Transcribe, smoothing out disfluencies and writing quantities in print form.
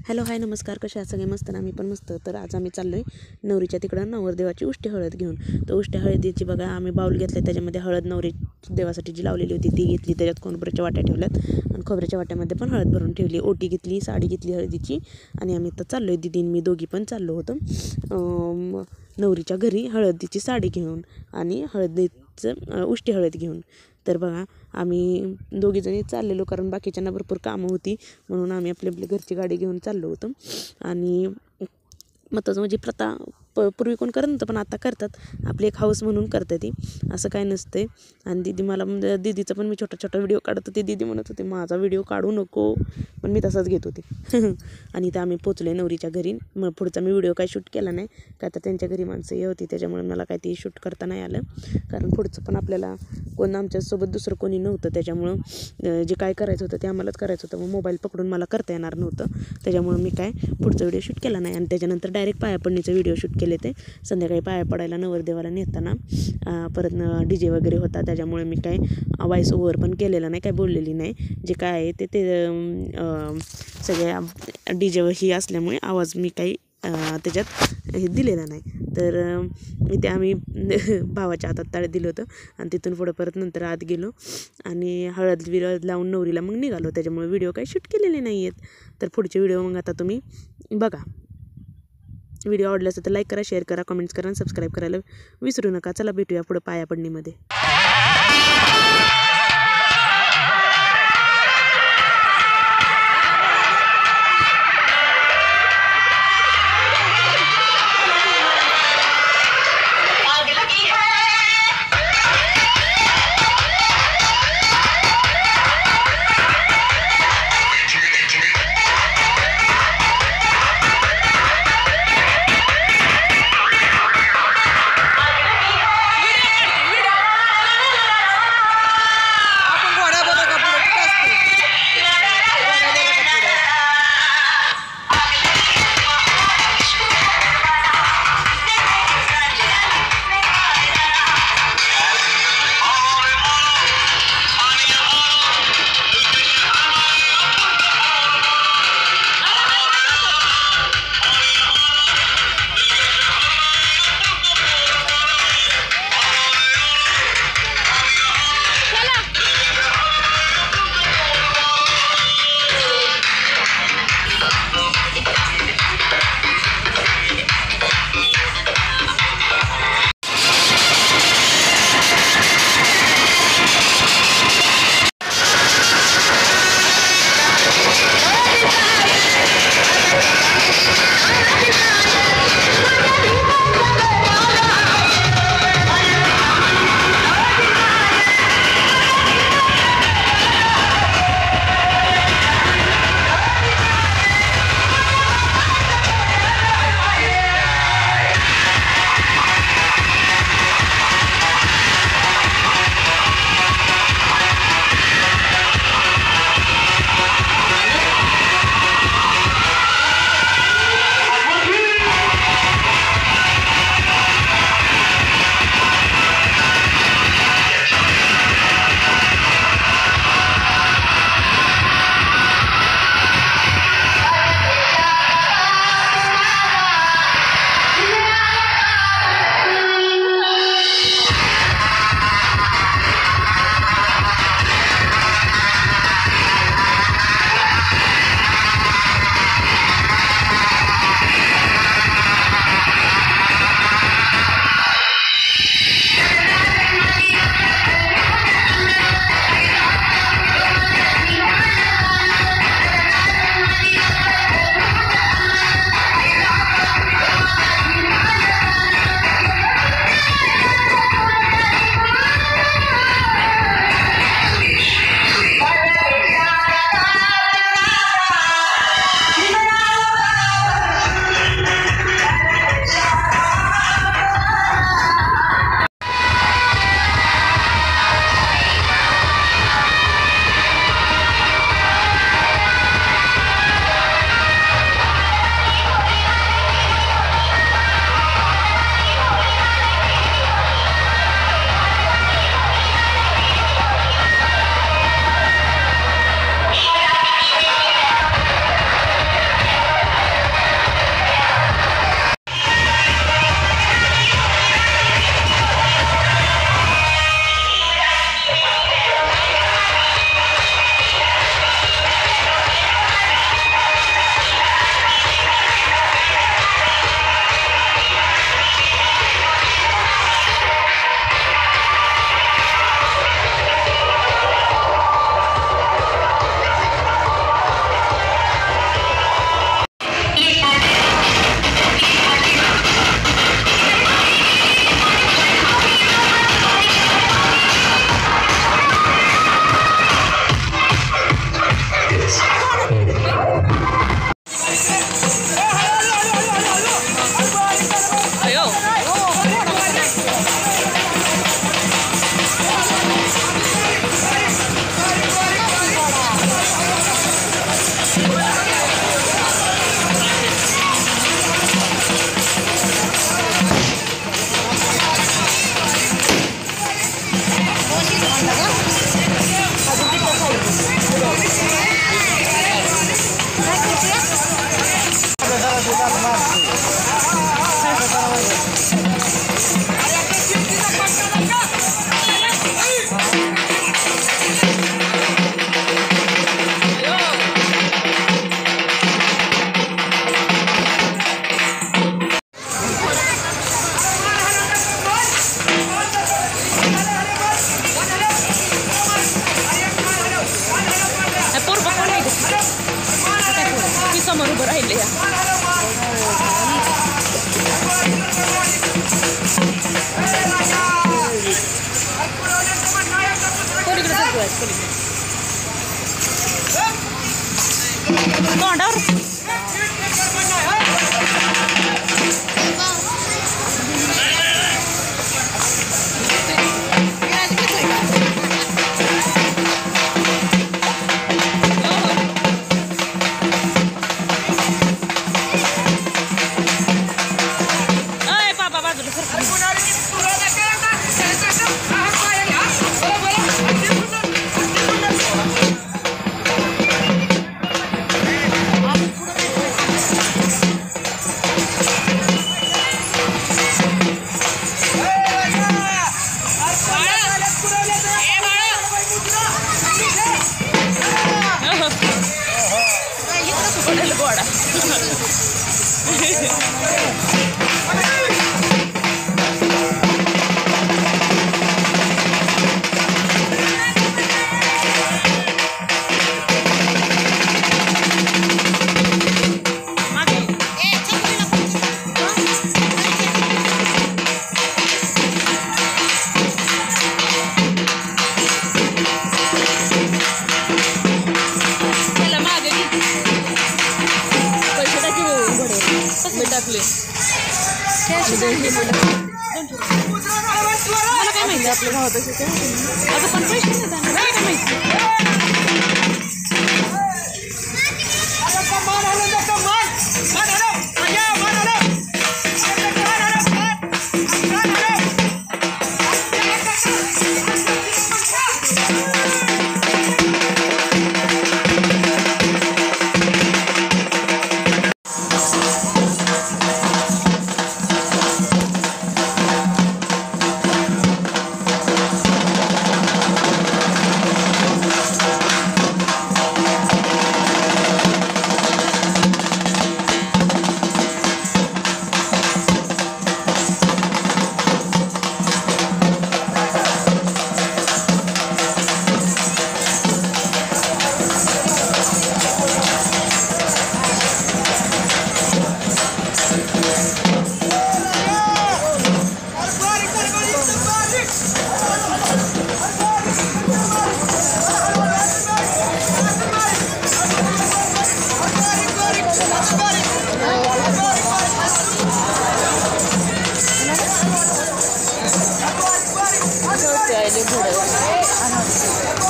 Hello hi नमस्कार, कसे आहात सगळे? मस्त ना? आम्ही पण मस्त. तर आज आम्ही चाललो आहे नवरीच्या तिकडं नवरदेवाची उष्टी हळद घेऊन. तर उष्टी हळदीची बघा आम्ही बाऊल घेतले, त्याच्यामध्ये हळद नवरी देवासाठी जी लावलेली होती ती घेतली, त्याच्यात खोबऱ्याच्या वाट्या ठेवल्यात आणि खोबऱ्याच्या वाट्यामध्ये पण हळद भरून ठेवली. ओटी घेतली, साडी घेतली हळदीची आणि आम्ही आता चाललो आहे, दीदीन मी दोघी पण चाललो होतो नवरीच्या घरी हळदीची साडी घेऊन आणि हळदीचं उष्टी हळद घेऊन. तर बघा आम्ही दोघीजणी चाललेलो, कारण बाकीच्यांना भरपूर कामं होती म्हणून आम्ही आपली आपली घरची गाडी घेऊन चाललो होतो. आणि महत्त्वाचं म्हणजे प्रथा पूर्वी कोण करत नव्हतं, पण आता करतात. आपली एक हाऊस म्हणून करते ती, असं काय नसते. आणि दीदी मला दीदीचं पण मी छोटा छोटा व्हिडिओ काढत होते. दीदी म्हणत होते माझा व्हिडिओ काढू नको, पण मी तसाच घेत होते. आणि इथं आम्ही पोचले नवरीच्या घरी. मग पुढचा मी व्हिडिओ काय शूट केला नाही, का तर त्यांच्या घरी माणसं हे होती, त्याच्यामुळे मला काय ती शूट करता नाही आलं. कारण पुढचं पण आपल्याला कोण आमच्यासोबत दुसरं कोणी नव्हतं, त्याच्यामुळं जे काय करायचं होतं ते आम्हालाच करायचं होतं. मग मोबाईल पकडून मला करता येणार नव्हतं, त्याच्यामुळं मी काय पुढचा व्हिडिओ शूट केला नाही. आणि त्याच्यानंतर डायरेक्ट पाया पडणीचा व्हिडिओ शूट केले. ते संध्याकाळी पाया पडायला नवरदेवाला नेताना परत DJ वगैरे होता, त्याच्यामुळे मी काय वॉइस ओव्हर पण केलेला नाही, काय बोललेली नाही. जे काय आहे ते सगळ्या DJ ही असल्यामुळे आवाज मी काही त्याच्यात हे दिलेला नाही. तर इथे आम्ही भावाच्या हातात ताळे दिलं होतं आणि तिथून पुढं परत नंतर आत गेलो आणि हळद विळद लावून नवरीला मग निघालो. त्याच्यामुळे व्हिडिओ काही शूट केलेले नाही आहेत. तर पुढचे व्हिडिओ मग आता तुम्ही बघा. व्हिडिओ आवडला असेल तर लाईक करा, शेअर करा, कमेंट्स करा आणि सबस्क्राईब करायला विसरू नका. चला भेटूया पुढं पाया पडणीमध्ये. समोर उभं राहिले तोंडावर मला काय माहिती आपल्या भावात आता पण पैसे नाही काय माहिती घोडे